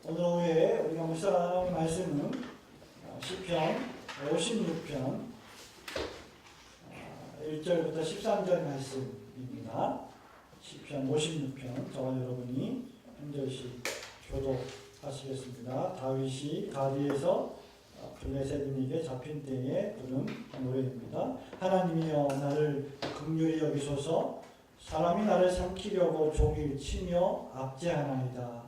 오늘 오후에 우리가 묵상할 말씀은 시편 56편 1절부터 13절 말씀입니다. 시편 56편 저와 여러분이 한 절씩 교독하시겠습니다. 다윗이 가디에서 블레셋인에게 잡힌 때에 부른 노래입니다. 하나님이여 나를 긍휼히 여기소서. 사람이 나를 삼키려고 종일 치며 압제하나이다.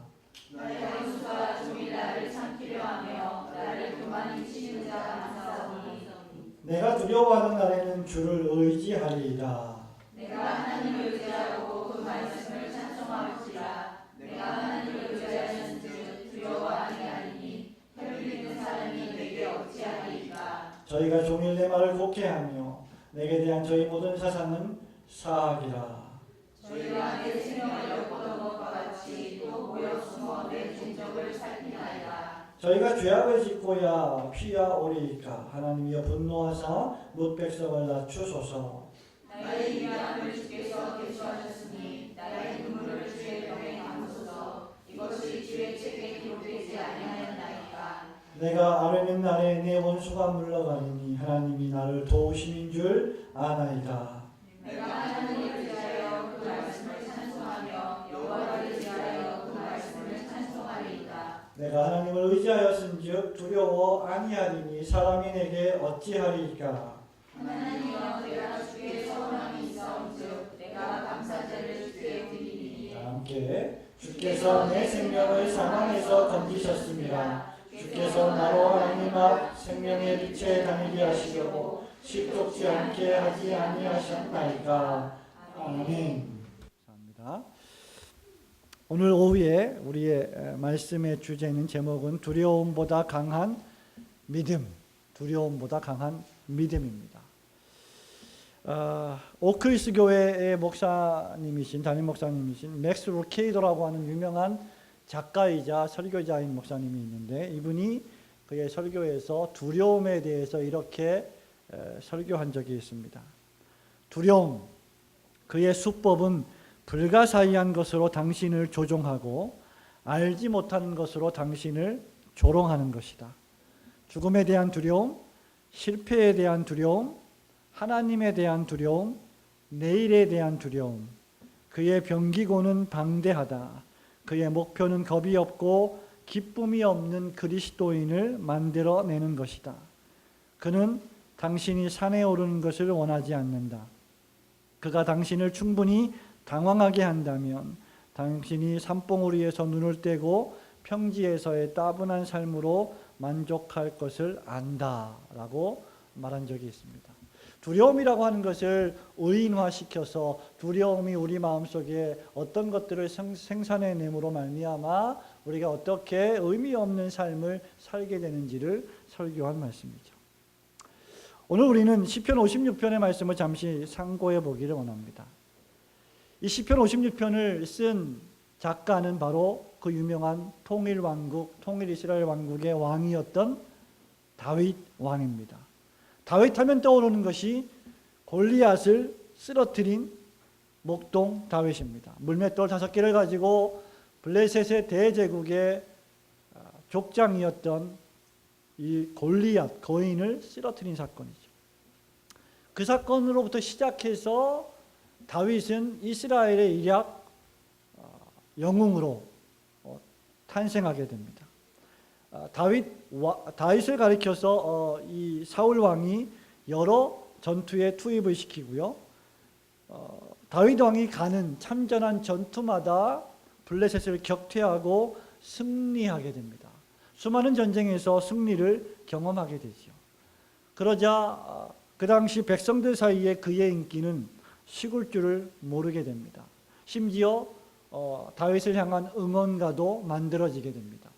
나의 원수가 종일 나를 삼키려 하며 나를 교만히 치는 자가 많사오니 내가 두려워하는 날에는 주를 의지하리이다. 내가 하나님을 의지하고 그 말씀을 찬송할지라. 내가 하나님을 의지하는즉 두려워 아니하리니 혈기있는 사람이 내게 어찌하리이까. 저희가 종일 내 말을 곡해하며 내게 대한 저희 모든 사상은 사악이라. 저희가 내 생명을 엿보던 것과 같이 또 모여 숨어 내 종적을 살피나이다. 저희가 죄악을 짓고야 피하 오리이까. 하나님이여 분노하사 뭇 백성을 낮추소서. 나의 미안함을 주께서 대수하셨으니 나의 눈물을 주의 병에 담으소서. 이것이 주의 책에 기록되지 아니하였나이까. 내가 아뢰는 날에 내 원수가 물러가리니 하나님이 나를 도우심인 줄 아나이다. 내가 하나님을 의지하여 그 말씀을 찬송하며 여호와를 의지하여 그 말씀을 찬송하리이다. 내가 하나님을 의지하였은즉 두려워 아니하리니 사람이 내게 어찌하리이까. 하나님이여 내가 주께 서운함이 있사온즉 내가 감사제를 주께 드리리니. 함께 주께서 내 생명을 사망에서 건지셨습니다. 주께서 나로 하나님 앞 생명의 빛에 다니게 하시려고 식독지 않게 하지 아니하셨나이까. 아멘. 감사합니다. 오늘 오후에 우리의 말씀의 주제는 제목은 두려움보다 강한 믿음, 두려움보다 강한 믿음입니다. 오크리스 교회의 목사님이신 담임 목사님이신 맥스 루케이도라고 하는 유명한 작가이자 설교자인 목사님이 있는데 이분이 그의 설교에서 두려움에 대해서 이렇게 설교한 적이 있습니다. 두려움, 그의 수법은 불가사의한 것으로 당신을 조종하고 알지 못하는 것으로 당신을 조롱하는 것이다. 죽음에 대한 두려움, 실패에 대한 두려움, 하나님에 대한 두려움, 내일에 대한 두려움. 그의 병기고는 방대하다. 그의 목표는 겁이 없고 기쁨이 없는 그리스도인을 만들어내는 것이다. 그는 당신이 산에 오르는 것을 원하지 않는다. 그가 당신을 충분히 당황하게 한다면 당신이 산봉우리에서 눈을 떼고 평지에서의 따분한 삶으로 만족할 것을 안다라고 말한 적이 있습니다. 두려움이라고 하는 것을 의인화시켜서 두려움이 우리 마음속에 어떤 것들을 생산해냄으로 말미암아 우리가 어떻게 의미 없는 삶을 살게 되는지를 설교한 말씀이죠. 오늘 우리는 시편 56편의 말씀을 잠시 상고해 보기를 원합니다. 이 시편 56편을 쓴 작가는 바로 그 유명한 통일 이스라엘 왕국의 왕이었던 다윗 왕입니다. 다윗 하면 떠오르는 것이 골리앗을 쓰러뜨린 목동 다윗입니다. 물맷돌 5개를 가지고 블레셋의 대제국의 족장이었던 이 골리앗 거인을 쓰러뜨린 사건이죠. 그 사건으로부터 시작해서 다윗은 이스라엘의 일약 영웅으로 탄생하게 됩니다. 다윗을 가리켜서 이 사울 왕이 여러 전투에 투입을 시키고요. 다윗 왕이 가는 참전한 전투마다 블레셋을 격퇴하고 승리하게 됩니다. 수많은 전쟁에서 승리를 경험하게 되죠. 그러자 그 당시 백성들 사이에 그의 인기는 식을 줄을 모르게 됩니다. 심지어 다윗을 향한 응원가도 만들어지게 됩니다.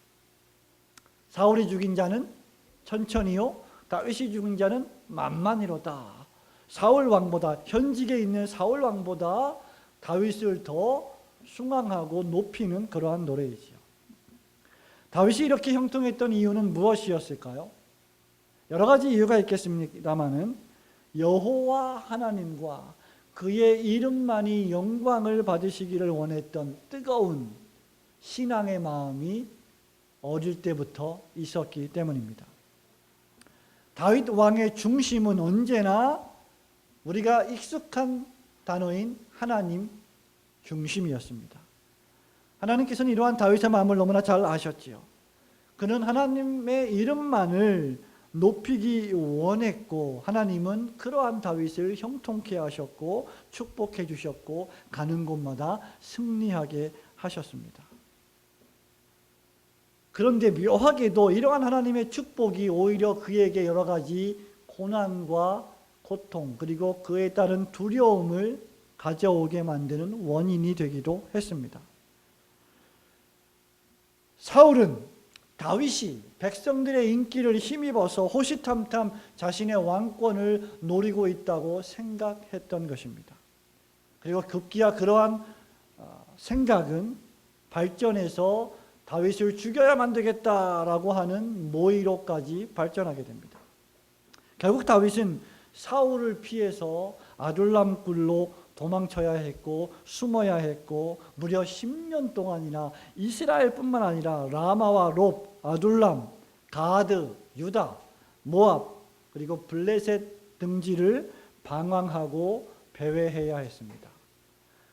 사울이 죽인 자는 천천히요, 다윗이 죽인 자는 만만히로다. 사울 왕보다, 현직에 있는 사울 왕보다 다윗을 더 숭앙하고 높이는 그러한 노래이지요. 다윗이 이렇게 형통했던 이유는 무엇이었을까요? 여러 가지 이유가 있겠습니다마는 여호와 하나님과 그의 이름만이 영광을 받으시기를 원했던 뜨거운 신앙의 마음이 어릴 때부터 있었기 때문입니다. 다윗 왕의 중심은 언제나 우리가 익숙한 단어인 하나님 중심이었습니다. 하나님께서는 이러한 다윗의 마음을 너무나 잘 아셨지요. 그는 하나님의 이름만을 높이기 원했고, 하나님은 그러한 다윗을 형통케 하셨고 축복해 주셨고 가는 곳마다 승리하게 하셨습니다. 그런데 묘하게도 이러한 하나님의 축복이 오히려 그에게 여러 가지 고난과 고통, 그리고 그에 따른 두려움을 가져오게 만드는 원인이 되기도 했습니다. 사울은 다윗이 백성들의 인기를 힘입어서 호시탐탐 자신의 왕권을 노리고 있다고 생각했던 것입니다. 그리고 급기야 그러한 생각은 발전해서 다윗을 죽여야만 되겠다라고 하는 모의로까지 발전하게 됩니다. 결국 다윗은 사울을 피해서 아둘람 굴로 도망쳐야 했고 숨어야 했고 무려 10년 동안이나 이스라엘뿐만 아니라 라마와 롭, 아둘람, 가드, 유다, 모압 그리고 블레셋 등지를 방황하고 배회해야 했습니다.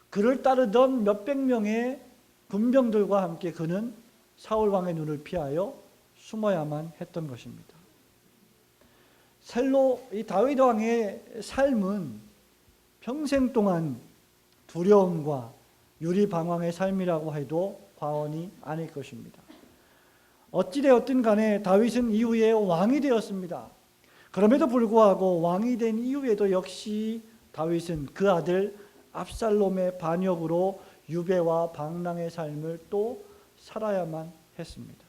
그를 따르던 몇백 명의 군병들과 함께 그는 사울 왕의 눈을 피하여 숨어야만 했던 것입니다. 셀로 이 다윗 왕의 삶은 평생 동안 두려움과 유리방황의 삶이라고 해도 과언이 아닐 것입니다. 어찌되었든 간에 다윗은 이후에 왕이 되었습니다. 그럼에도 불구하고 왕이 된 이후에도 역시 다윗은 그 아들 압살롬의 반역으로 유배와 방랑의 삶을 또 살아야만 했습니다.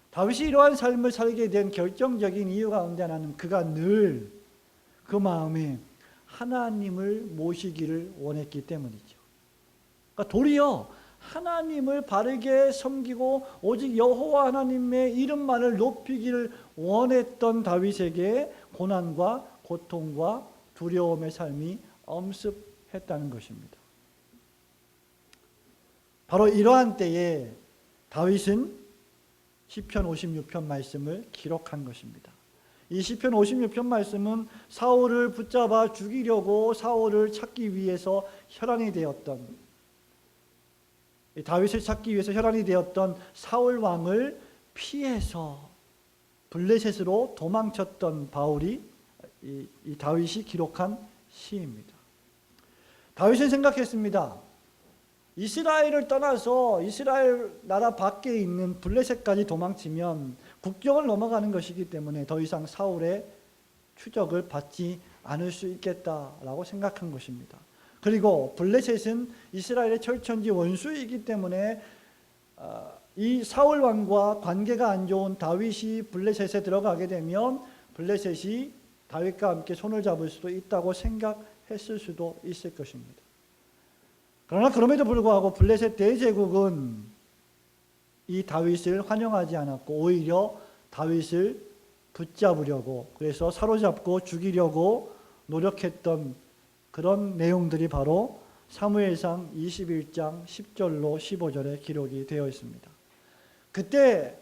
다윗이 이러한 삶을 살게 된 결정적인 이유 가운데 하나는 그가 늘 그 마음에 하나님을 모시기를 원했기 때문이죠. 그러니까 도리어 하나님을 바르게 섬기고 오직 여호와 하나님의 이름만을 높이기를 원했던 다윗에게 고난과 고통과 두려움의 삶이 엄습했다는 것입니다. 바로 이러한 때에 다윗은 시편 56편 말씀을 기록한 것입니다. 이 시편 56편 말씀은 사울을 붙잡아 죽이려고 사울을 찾기 위해서 혈안이 되었던, 다윗을 찾기 위해서 혈안이 되었던 사울 왕을 피해서 블레셋으로 도망쳤던 바울이 이 다윗이 기록한 시입니다. 다윗은 생각했습니다. 이스라엘을 떠나서 이스라엘 나라 밖에 있는 블레셋까지 도망치면 국경을 넘어가는 것이기 때문에 더 이상 사울의 추적을 받지 않을 수 있겠다라고 생각한 것입니다. 그리고 블레셋은 이스라엘의 철천지 원수이기 때문에 이 사울 왕과 관계가 안 좋은 다윗이 블레셋에 들어가게 되면 블레셋이 다윗과 함께 손을 잡을 수도 있다고 생각했을 수도 있을 것입니다. 그러나 그럼에도 불구하고 블레셋 대제국은 이 다윗을 환영하지 않았고 오히려 다윗을 붙잡으려고, 그래서 사로잡고 죽이려고 노력했던 그런 내용들이 바로 사무엘상 21장 10절로 15절에 기록이 되어 있습니다. 그때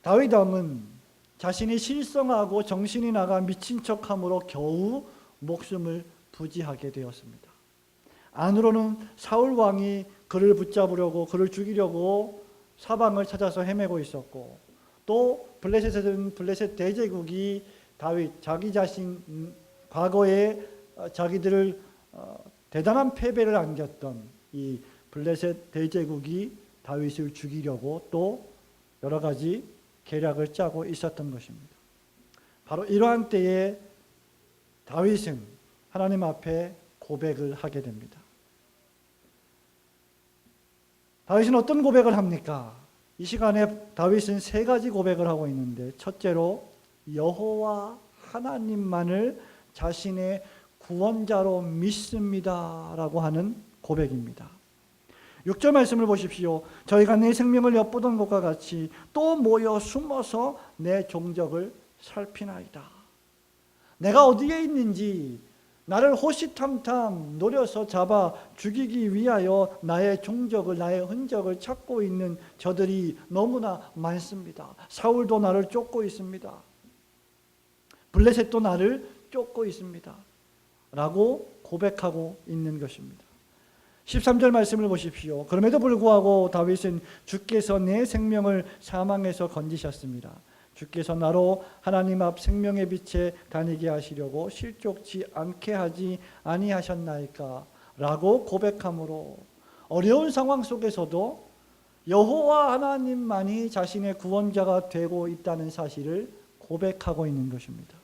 다윗 왕은 자신이 실성하고 정신이 나가 미친 척함으로 겨우 목숨을 부지하게 되었습니다. 안으로는 사울 왕이 그를 붙잡으려고, 그를 죽이려고 사방을 찾아서 헤매고 있었고, 또 블레셋은 블레셋 대제국이 다윗, 자기 자신 과거에 자기들을 대단한 패배를 안겼던 이 블레셋 대제국이 다윗을 죽이려고 또 여러 가지 계략을 짜고 있었던 것입니다. 바로 이러한 때에 다윗은 하나님 앞에 고백을 하게 됩니다. 다윗은 어떤 고백을 합니까? 이 시간에 다윗은 세 가지 고백을 하고 있는데, 첫째로 여호와 하나님만을 자신의 구원자로 믿습니다라고 하는 고백입니다. 6절 말씀을 보십시오. 저희가 내 생명을 엿보던 것과 같이 또 모여 숨어서 내 종적을 살피나이다. 내가 어디에 있는지, 나를 호시탐탐 노려서 잡아 죽이기 위하여 나의 종적을, 나의 흔적을 찾고 있는 저들이 너무나 많습니다. 사울도 나를 쫓고 있습니다. 블레셋도 나를 쫓고 있습니다. 라고 고백하고 있는 것입니다. 13절 말씀을 보십시오. 그럼에도 불구하고 다윗은 주께서 내 생명을 사망에서 건지셨습니다. 주께서 나로 하나님 앞 생명의 빛에 다니게 하시려고 실족치 않게 하지 아니하셨나이까? 라고 고백함으로 어려운 상황 속에서도 여호와 하나님만이 자신의 구원자가 되고 있다는 사실을 고백하고 있는 것입니다.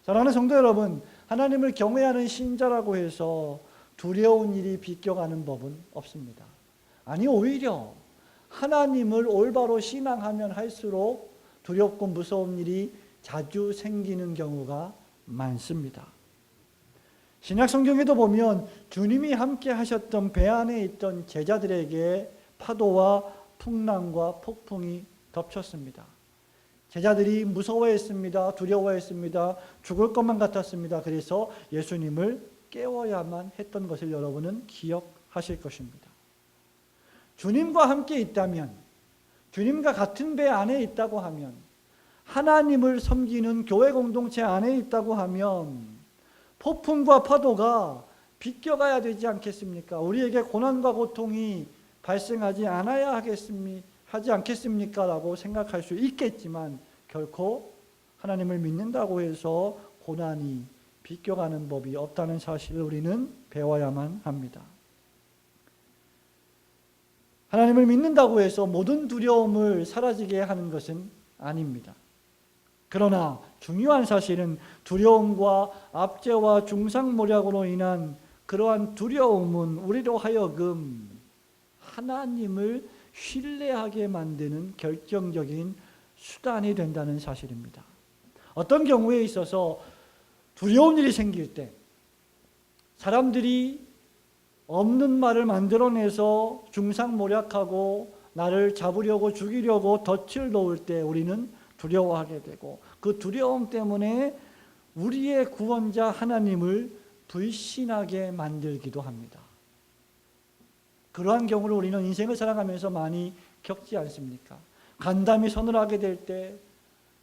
사랑하는 성도 여러분, 하나님을 경외하는 신자라고 해서 두려운 일이 비껴가는 법은 없습니다. 아니, 오히려 하나님을 올바로 신앙하면 할수록 두렵고 무서운 일이 자주 생기는 경우가 많습니다. 신약 성경에도 보면 주님이 함께 하셨던 배 안에 있던 제자들에게 파도와 풍랑과 폭풍이 덮쳤습니다. 제자들이 무서워했습니다. 두려워했습니다. 죽을 것만 같았습니다. 그래서 예수님을 깨워야만 했던 것을 여러분은 기억하실 것입니다. 주님과 함께 있다면, 주님과 같은 배 안에 있다고 하면, 하나님을 섬기는 교회 공동체 안에 있다고 하면 폭풍과 파도가 비껴가야 되지 않겠습니까? 우리에게 고난과 고통이 발생하지 하지 않겠습니까? 라고 생각할 수 있겠지만 결코 하나님을 믿는다고 해서 고난이 비껴가는 법이 없다는 사실을 우리는 배워야만 합니다. 하나님을 믿는다고 해서 모든 두려움을 사라지게 하는 것은 아닙니다. 그러나 중요한 사실은 두려움과 압제와 중상모략으로 인한 그러한 두려움은 우리로 하여금 하나님을 신뢰하게 만드는 결정적인 수단이 된다는 사실입니다. 어떤 경우에 있어서 두려운 일이 생길 때 사람들이 없는 말을 만들어내서 중상모략하고 나를 잡으려고 죽이려고 덫을 놓을 때 우리는 두려워하게 되고 그 두려움 때문에 우리의 구원자 하나님을 불신하게 만들기도 합니다. 그러한 경우를 우리는 인생을 살아가면서 많이 겪지 않습니까? 간담이 서늘하게 될 때,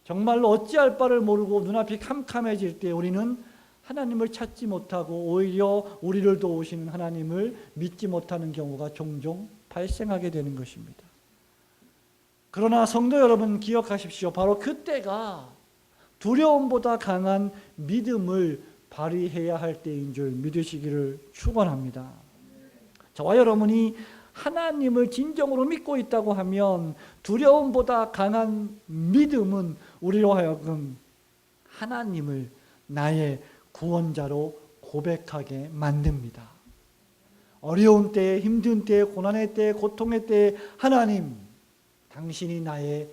정말로 어찌할 바를 모르고 눈앞이 캄캄해질 때 우리는 하나님을 찾지 못하고 오히려 우리를 도우시는 하나님을 믿지 못하는 경우가 종종 발생하게 되는 것입니다. 그러나 성도 여러분 기억하십시오. 바로 그때가 두려움보다 강한 믿음을 발휘해야 할 때인 줄 믿으시기를 축원합니다. 저와 여러분이 하나님을 진정으로 믿고 있다고 하면 두려움보다 강한 믿음은 우리로 하여금 하나님을 나의 구원자로 고백하게 만듭니다. 어려운 때에, 힘든 때에, 고난의 때에, 고통의 때에 하나님, 당신이 나의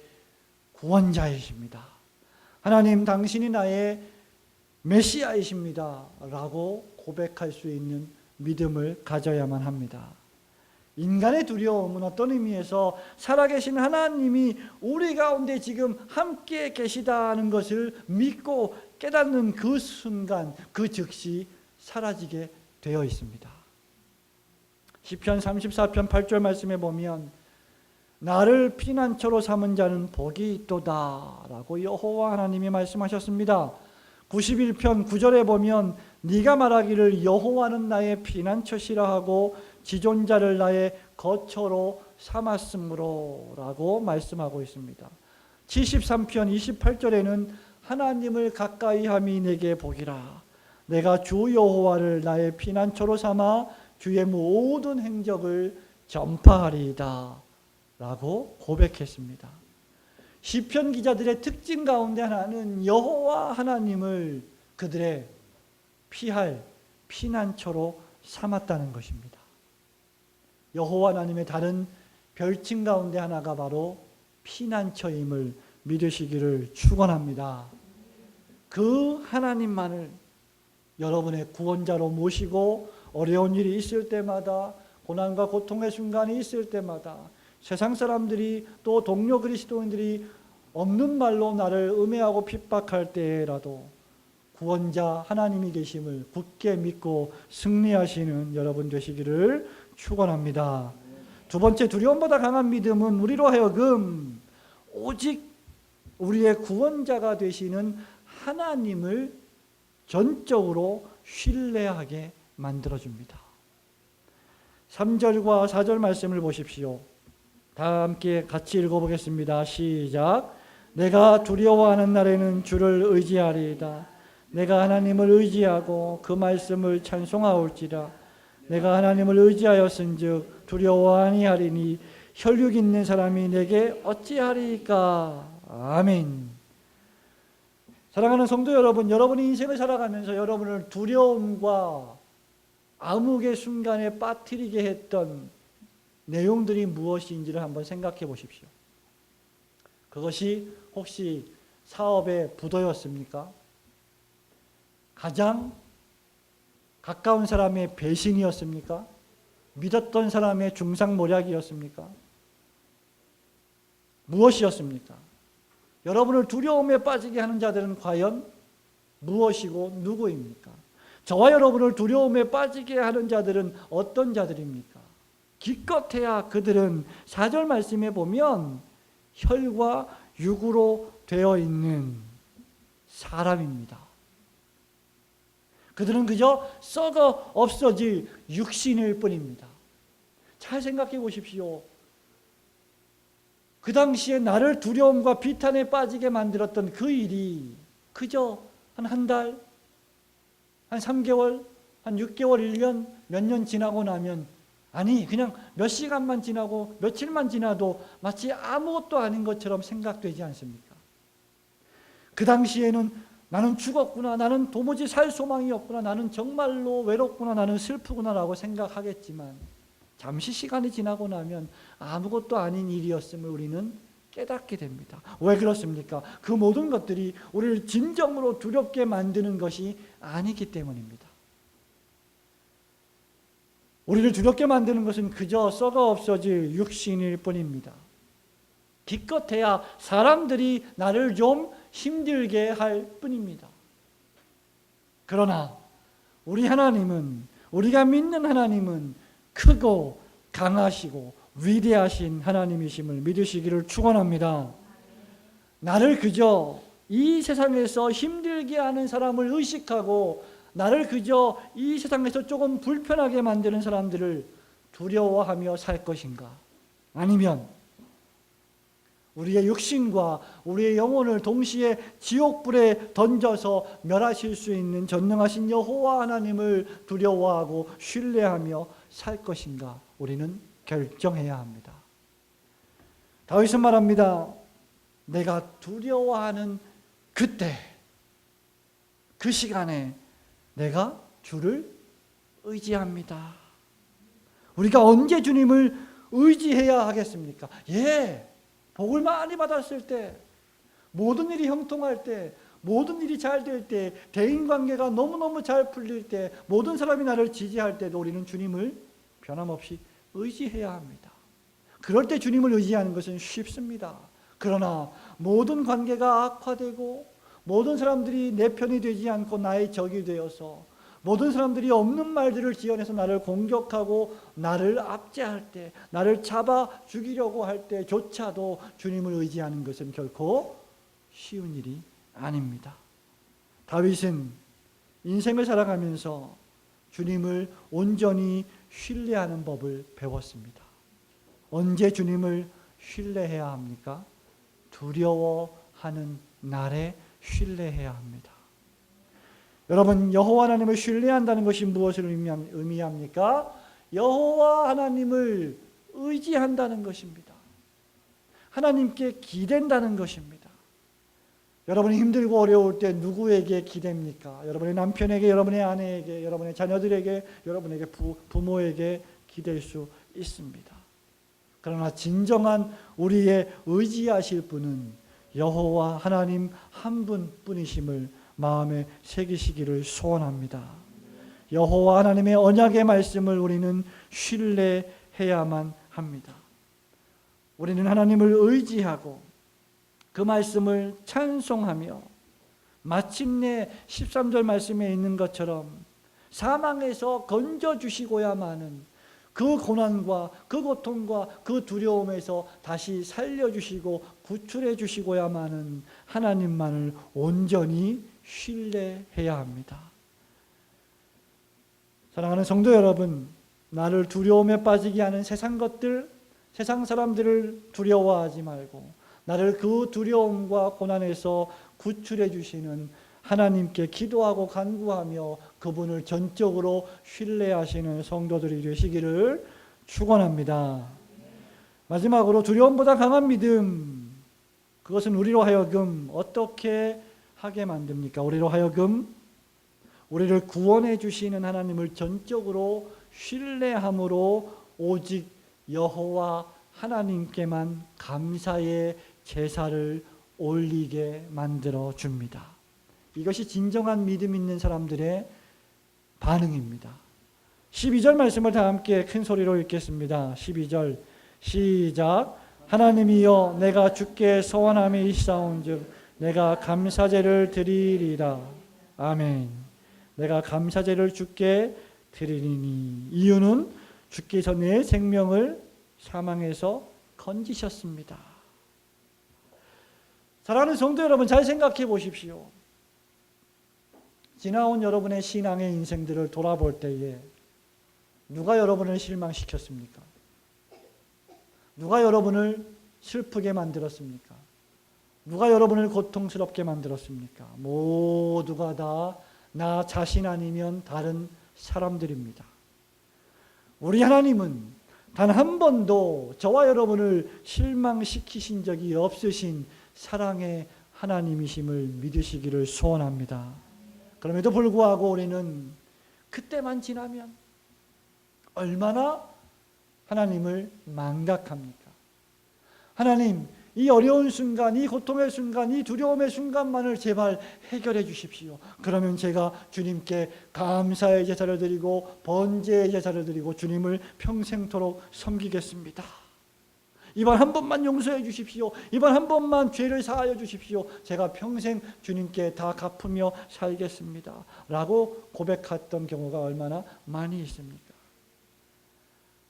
구원자이십니다. 하나님, 당신이 나의 메시아이십니다. 라고 고백할 수 있는 믿음을 가져야만 합니다. 인간의 두려움은 어떤 의미에서 살아계신 하나님이 우리 가운데 지금 함께 계시다는 것을 믿고 깨닫는 그 순간, 그 즉시 사라지게 되어 있습니다. 시편 34편 8절 말씀에 보면 나를 피난처로 삼은 자는 복이 있도다 라고 여호와 하나님이 말씀하셨습니다. 91편 9절에 보면 네가 말하기를 여호와는 나의 피난처시라 하고 지존자를 나의 거처로 삼았으므로 라고 말씀하고 있습니다. 73편 28절에는 하나님을 가까이함이 내게 복이라 내가 주 여호와를 나의 피난처로 삼아 주의 모든 행적을 전파하리이다 라고 고백했습니다. 시편 기자들의 특징 가운데 하나는 여호와 하나님을 그들의 피할 피난처로 삼았다는 것입니다. 여호와 하나님의 다른 별칭 가운데 하나가 바로 피난처임을 믿으시기를 축원합니다. 그 하나님만을 여러분의 구원자로 모시고 어려운 일이 있을 때마다, 고난과 고통의 순간이 있을 때마다, 세상 사람들이 또 동료 그리스도인들이 없는 말로 나를 음해하고 핍박할 때라도 구원자 하나님이 계심을 굳게 믿고 승리하시는 여러분 되시기를 축원합니다. 두 번째, 두려움보다 강한 믿음은 우리로 하여금 오직 우리의 구원자가 되시는 하나님을 전적으로 신뢰하게 만들어줍니다. 3절과 4절 말씀을 보십시오. 다 함께 같이 읽어보겠습니다. 시작. 내가 두려워하는 날에는 주를 의지하리이다. 내가 하나님을 의지하고 그 말씀을 찬송하올지라. 내가 하나님을 의지하였은즉 두려워하니하리니 혈육 있는 사람이 내게 어찌하리까. 아멘. 사랑하는 성도 여러분, 여러분이 인생을 살아가면서 여러분을 두려움과 암흑의 순간에 빠뜨리게 했던 내용들이 무엇인지를 한번 생각해 보십시오. 그것이 혹시 사업의 부도였습니까? 가장 가까운 사람의 배신이었습니까? 믿었던 사람의 중상모략이었습니까? 무엇이었습니까? 여러분을 두려움에 빠지게 하는 자들은 과연 무엇이고 누구입니까? 저와 여러분을 두려움에 빠지게 하는 자들은 어떤 자들입니까? 기껏해야 그들은 4절 말씀에 보면 혈과 육으로 되어 있는 사람입니다. 그들은 그저 썩어 없어질 육신일 뿐입니다. 잘 생각해 보십시오. 그 당시에 나를 두려움과 비탄에 빠지게 만들었던 그 일이 그저 한 달, 한 3개월, 한 6개월, 1년, 몇 년 지나고 나면, 아니 그냥 몇 시간만 지나고 며칠만 지나도 마치 아무것도 아닌 것처럼 생각되지 않습니까? 그 당시에는 나는 죽었구나, 나는 도무지 살 소망이 없구나, 나는 정말로 외롭구나, 나는 슬프구나 라고 생각하겠지만 잠시 시간이 지나고 나면 아무것도 아닌 일이었음을 우리는 깨닫게 됩니다. 왜 그렇습니까? 그 모든 것들이 우리를 진정으로 두렵게 만드는 것이 아니기 때문입니다. 우리를 두렵게 만드는 것은 그저 썩어 없어질 육신일 뿐입니다. 기껏해야 사람들이 나를 좀 힘들게 할 뿐입니다. 그러나 우리 하나님은, 우리가 믿는 하나님은 크고 강하시고 위대하신 하나님이심을 믿으시기를 축원합니다. 나를 그저 이 세상에서 힘들게 하는 사람을 의식하고 나를 그저 이 세상에서 조금 불편하게 만드는 사람들을 두려워하며 살 것인가? 아니면 우리의 육신과 우리의 영혼을 동시에 지옥불에 던져서 멸하실 수 있는 전능하신 여호와 하나님을 두려워하고 신뢰하며 살 것인가? 우리는 결정해야 합니다. 다윗은 말합니다. 내가 두려워하는 그때, 그 시간에 내가 주를 의지합니다. 우리가 언제 주님을 의지해야 하겠습니까? 복을 많이 받았을 때, 모든 일이 형통할 때, 모든 일이 잘 될 때, 대인관계가 너무너무 잘 풀릴 때, 모든 사람이 나를 지지할 때도 우리는 주님을 변함없이 의지해야 합니다. 그럴 때 주님을 의지하는 것은 쉽습니다. 그러나 모든 관계가 악화되고 모든 사람들이 내 편이 되지 않고 나의 적이 되어서 모든 사람들이 없는 말들을 지어내서 나를 공격하고 나를 압제할 때, 나를 잡아 죽이려고 할 때조차도 주님을 의지하는 것은 결코 쉬운 일이 아닙니다. 다윗은 인생을 살아가면서 주님을 온전히 신뢰하는 법을 배웠습니다. 언제 주님을 신뢰해야 합니까? 두려워하는 날에 신뢰해야 합니다. 여러분, 여호와 하나님을 신뢰한다는 것이 무엇을 의미합니까? 여호와 하나님을 의지한다는 것입니다. 하나님께 기댄다는 것입니다. 여러분이 힘들고 어려울 때 누구에게 기댑니까? 여러분의 남편에게, 여러분의 아내에게, 여러분의 자녀들에게, 여러분에게 부모에게 기댈 수 있습니다. 그러나 진정한 우리의 의지하실 분은 여호와 하나님 한 분뿐이심을 마음에 새기시기를 소원합니다. 여호와 하나님의 언약의 말씀을 우리는 신뢰해야만 합니다. 우리는 하나님을 의지하고 그 말씀을 찬송하며 마침내 13절 말씀에 있는 것처럼 사망에서 건져주시고야만은 그 고난과 그 고통과 그 두려움에서 다시 살려주시고 구출해 주시고야만은 하나님만을 온전히 신뢰해야 합니다. 사랑하는 성도 여러분, 나를 두려움에 빠지게 하는 세상 것들, 세상 사람들을 두려워하지 말고 나를 그 두려움과 고난에서 구출해 주시는 하나님께 기도하고 간구하며 그분을 전적으로 신뢰하시는 성도들이 되시기를 축원합니다. 마지막으로 두려움보다 강한 믿음, 그것은 우리로 하여금 어떻게 하게 만듭니까? 우리로 하여금 우리를 구원해 주시는 하나님을 전적으로 신뢰함으로 오직 여호와 하나님께만 감사의 제사를 올리게 만들어 줍니다. 이것이 진정한 믿음 있는 사람들의 반응입니다. 12절 말씀을 다 함께 큰 소리로 읽겠습니다. 12절 시작. 하나님이여 내가 주께 서원함이 있사온즉 내가 감사제를 드리리라. 아멘. 내가 감사제를 주께 드리리니 이유는 주께서 내 생명을 사망에서 건지셨습니다. 사랑하는 성도 여러분, 잘 생각해 보십시오. 지나온 여러분의 신앙의 인생들을 돌아볼 때에 누가 여러분을 실망시켰습니까? 누가 여러분을 슬프게 만들었습니까? 누가 여러분을 고통스럽게 만들었습니까? 모두가 다 나 자신 아니면 다른 사람들입니다. 우리 하나님은 단 한 번도 저와 여러분을 실망시키신 적이 없으신 사랑의 하나님이심을 믿으시기를 소원합니다. 그럼에도 불구하고 우리는 그때만 지나면 얼마나 하나님을 망각합니까? 하나님, 이 어려운 순간, 이 고통의 순간, 이 두려움의 순간만을 제발 해결해 주십시오. 그러면 제가 주님께 감사의 제사를 드리고 번제의 제사를 드리고 주님을 평생토록 섬기겠습니다. 이번 한 번만 용서해 주십시오. 이번 한 번만 죄를 사하여 주십시오. 제가 평생 주님께 다 갚으며 살겠습니다. 라고 고백했던 경우가 얼마나 많이 있습니까?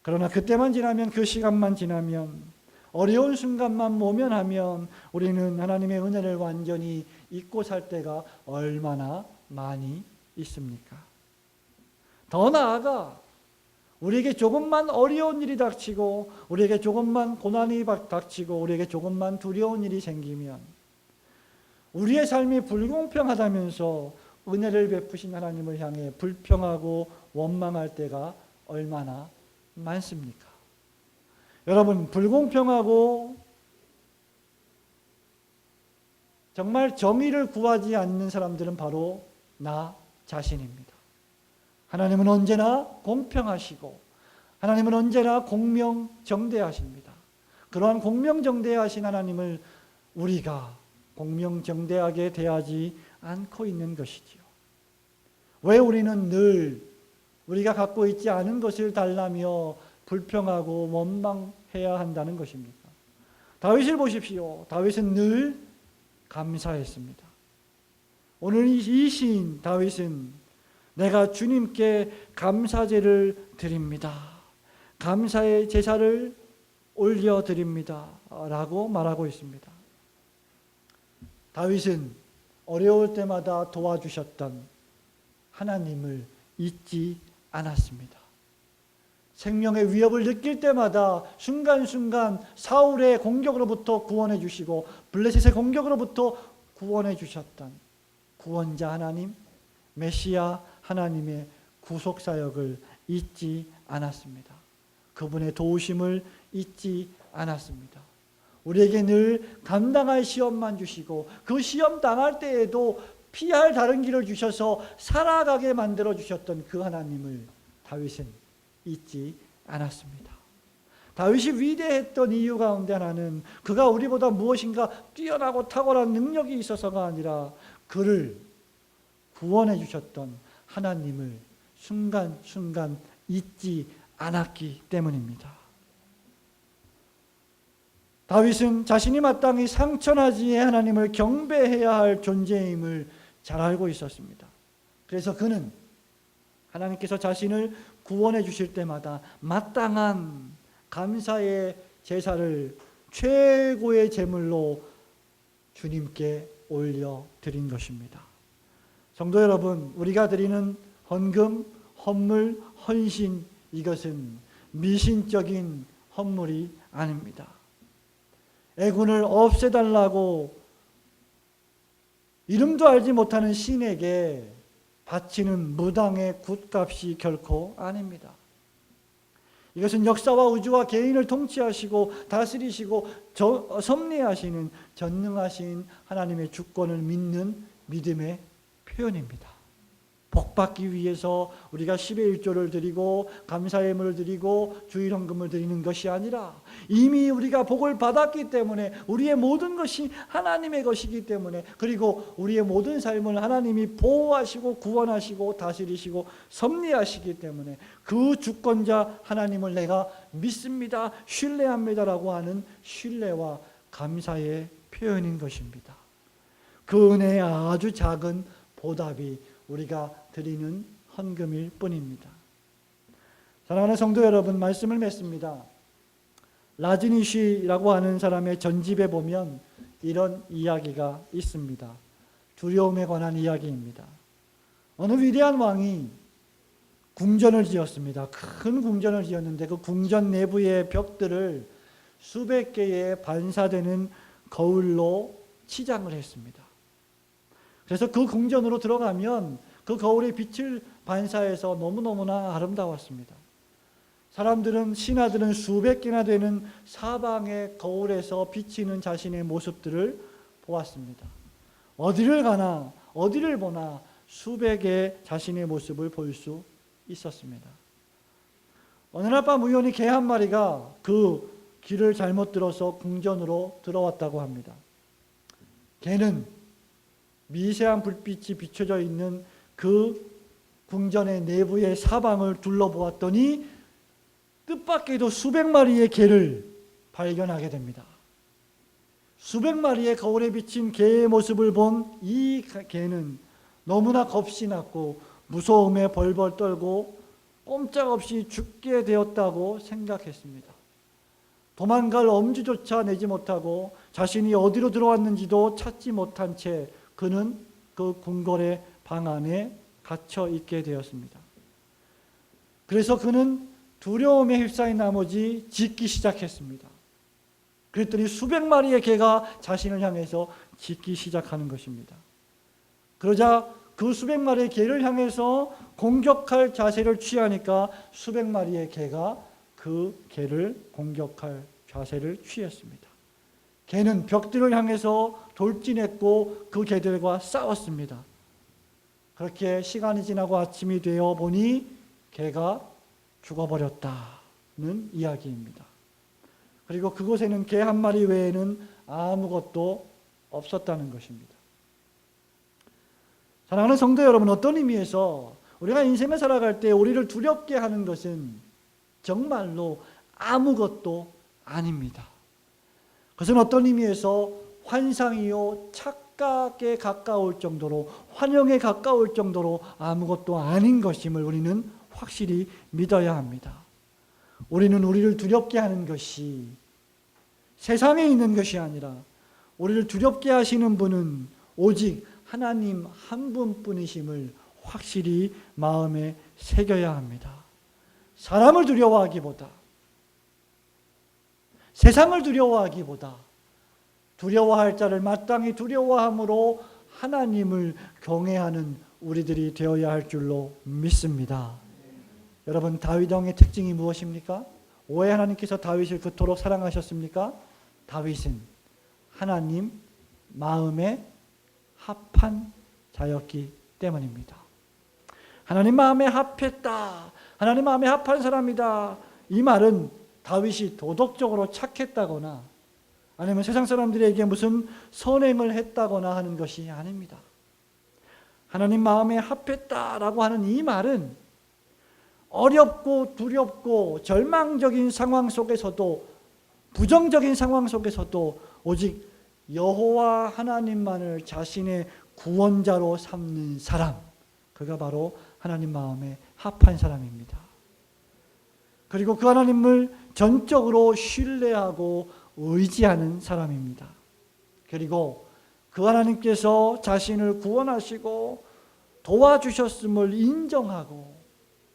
그러나 그때만 지나면, 그 시간만 지나면, 어려운 순간만 모면하면 우리는 하나님의 은혜를 완전히 잊고 살 때가 얼마나 많이 있습니까? 더 나아가 우리에게 조금만 어려운 일이 닥치고 우리에게 조금만 고난이 닥치고 우리에게 조금만 두려운 일이 생기면 우리의 삶이 불공평하다면서 은혜를 베푸신 하나님을 향해 불평하고 원망할 때가 얼마나 많습니까? 여러분, 불공평하고 정말 정의를 구하지 않는 사람들은 바로 나 자신입니다. 하나님은 언제나 공평하시고 하나님은 언제나 공명정대하십니다. 그러한 공명정대하신 하나님을 우리가 공명정대하게 대하지 않고 있는 것이지요. 왜 우리는 늘 우리가 갖고 있지 않은 것을 달라며 불평하고 원망해야 한다는 것입니까? 다윗을 보십시오. 다윗은 늘 감사했습니다. 오늘 이 시인 다윗은 내가 주님께 감사제를 드립니다. 감사의 제사를 올려드립니다. 라고 말하고 있습니다. 다윗은 어려울 때마다 도와주셨던 하나님을 잊지 않았습니다. 생명의 위협을 느낄 때마다 순간순간 사울의 공격으로부터 구원해 주시고 블레셋의 공격으로부터 구원해 주셨던 구원자 하나님, 메시아 하나님의 구속사역을 잊지 않았습니다. 그분의 도우심을 잊지 않았습니다. 우리에게 늘 감당할 시험만 주시고 그 시험 당할 때에도 피할 다른 길을 주셔서 살아가게 만들어 주셨던 그 하나님을 다윗은 잊지 않았습니다. 다윗이 위대했던 이유 가운데 하나는 그가 우리보다 무엇인가 뛰어나고 탁월한 능력이 있어서가 아니라 그를 구원해 주셨던 하나님을 순간순간 잊지 않았기 때문입니다. 다윗은 자신이 마땅히 상천하지의 하나님을 경배해야 할 존재임을 잘 알고 있었습니다. 그래서 그는 하나님께서 자신을 구원해 주실 때마다 마땅한 감사의 제사를 최고의 제물로 주님께 올려드린 것입니다. 성도 여러분, 우리가 드리는 헌금, 헌물, 헌신, 이것은 미신적인 헌물이 아닙니다. 애군을 없애달라고 이름도 알지 못하는 신에게 바치는 무당의 굿값이 결코 아닙니다. 이것은 역사와 우주와 개인을 통치하시고 다스리시고 섭리하시는 전능하신 하나님의 주권을 믿는 믿음의 표현입니다. 복받기 위해서 우리가 10의 1조를 드리고 감사의 예물을 드리고 주일헌금을 드리는 것이 아니라 이미 우리가 복을 받았기 때문에 우리의 모든 것이 하나님의 것이기 때문에, 그리고 우리의 모든 삶을 하나님이 보호하시고 구원하시고 다스리시고 섭리하시기 때문에 그 주권자 하나님을 내가 믿습니다, 신뢰합니다라고 하는 신뢰와 감사의 표현인 것입니다. 그 은혜의 아주 작은 보답이 우리가 드리는 헌금일 뿐입니다. 사랑하는 성도 여러분, 말씀을 맺습니다. 라즈니쉬라고 하는 사람의 전집에 보면 이런 이야기가 있습니다. 두려움에 관한 이야기입니다. 어느 위대한 왕이 궁전을 지었습니다. 큰 궁전을 지었는데 그 궁전 내부의 벽들을 수백 개의 반사되는 거울로 치장을 했습니다. 그래서 그 궁전으로 들어가면 그 거울의 빛을 반사해서 너무너무나 아름다웠습니다. 사람들은, 신하들은 수백 개나 되는 사방의 거울에서 비치는 자신의 모습들을 보았습니다. 어디를 가나 어디를 보나 수백의 자신의 모습을 볼 수 있었습니다. 어느 날 밤 우연히 개 한 마리가 그 길을 잘못 들어서 궁전으로 들어왔다고 합니다. 개는 미세한 불빛이 비춰져 있는 그 궁전의 내부의 사방을 둘러보았더니 뜻밖에도 수백 마리의 개를 발견하게 됩니다. 수백 마리의 거울에 비친 개의 모습을 본 이 개는 너무나 겁이 났고 무서움에 벌벌 떨고 꼼짝없이 죽게 되었다고 생각했습니다. 도망갈 엄두조차 내지 못하고 자신이 어디로 들어왔는지도 찾지 못한 채 그는 그 궁궐의 방 안에 갇혀 있게 되었습니다. 그래서 그는 두려움에 휩싸인 나머지 짖기 시작했습니다. 그랬더니 수백 마리의 개가 자신을 향해서 짖기 시작하는 것입니다. 그러자 그 수백 마리의 개를 향해서 공격할 자세를 취하니까 수백 마리의 개가 그 개를 공격할 자세를 취했습니다. 개는 벽들을 향해서 돌진했고 그 개들과 싸웠습니다. 그렇게 시간이 지나고 아침이 되어 보니 개가 죽어버렸다는 이야기입니다. 그리고 그곳에는 개 한 마리 외에는 아무것도 없었다는 것입니다. 사랑하는 성도 여러분, 어떤 의미에서 우리가 인생을 살아갈 때 우리를 두렵게 하는 것은 정말로 아무것도 아닙니다. 그것은 어떤 의미에서 환상이요 착각에 가까울 정도로, 환영에 가까울 정도로 아무것도 아닌 것임을 우리는 확실히 믿어야 합니다. 우리는 우리를 두렵게 하는 것이 세상에 있는 것이 아니라 우리를 두렵게 하시는 분은 오직 하나님 한 분뿐이심을 확실히 마음에 새겨야 합니다. 사람을 두려워하기보다, 세상을 두려워하기보다 두려워할 자를 마땅히 두려워함으로 하나님을 경외하는 우리들이 되어야 할 줄로 믿습니다. 여러분, 다윗 왕의 특징이 무엇입니까? 왜 하나님께서 다윗을 그토록 사랑하셨습니까? 다윗은 하나님 마음에 합한 자였기 때문입니다. 하나님 마음에 합했다, 하나님 마음에 합한 사람이다, 이 말은 다윗이 도덕적으로 착했다거나 아니면 세상 사람들에게 무슨 선행을 했다거나 하는 것이 아닙니다. 하나님 마음에 합했다라고 하는 이 말은 어렵고 두렵고 절망적인 상황 속에서도, 부정적인 상황 속에서도 오직 여호와 하나님만을 자신의 구원자로 삼는 사람, 그가 바로 하나님 마음에 합한 사람입니다. 그리고 그 하나님을 전적으로 신뢰하고 의지하는 사람입니다. 그리고 그 하나님께서 자신을 구원하시고 도와주셨음을 인정하고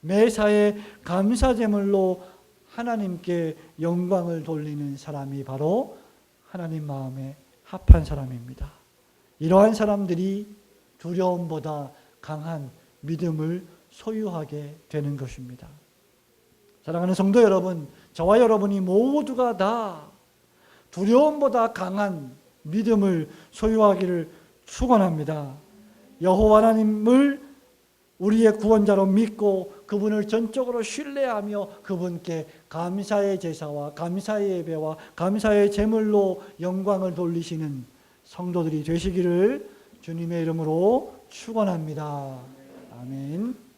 매사에 감사제물로 하나님께 영광을 돌리는 사람이 바로 하나님 마음에 합한 사람입니다. 이러한 사람들이 두려움보다 강한 믿음을 소유하게 되는 것입니다. 사랑하는 성도 여러분, 저와 여러분이 모두가 다 두려움보다 강한 믿음을 소유하기를 축원합니다. 여호와 하나님을 우리의 구원자로 믿고 그분을 전적으로 신뢰하며 그분께 감사의 제사와 감사의 예배와 감사의 제물로 영광을 돌리시는 성도들이 되시기를 주님의 이름으로 축원합니다. 아멘.